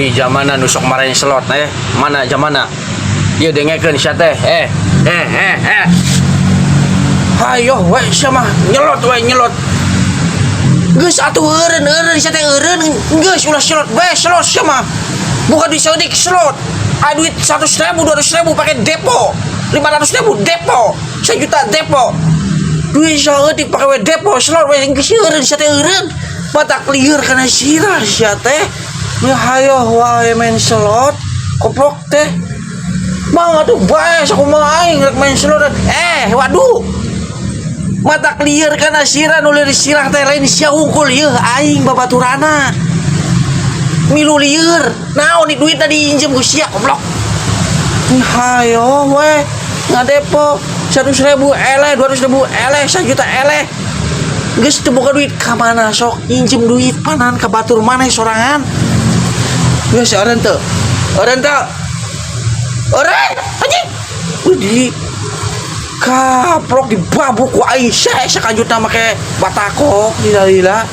Di zamana nusok marahin slot mana zamana ieu dengekeun sia teh hayo we sia mah nyelot geus atuh eureun sia teh eureun geus ulah slot sia mah bukan disodik slot duit 100.000 200.000 pakai depo 500.000 depo 1 juta depo duit saeutik pake we depo slot we geus eureun sia teh eureun batak lieur kana sirah sia teh hayo wae main slot koplok teh mang atuh bae sakumaha aing rek main slot waduh mata clear kana sirah nu lieur sirah teh lain sia hungkul ieu aing babaturana milu lieur naon duit tadi diinjem ku sia koplok hayo we ngadepo 100.000 eleh 200.000 eleh 1 juta eleh geus teu boga duit ka mana sok injem duit panan ka batur maneh sorangan geus eureun teu eureun anjing di kaplok di babuk ku aing sia juta make batakok di dalila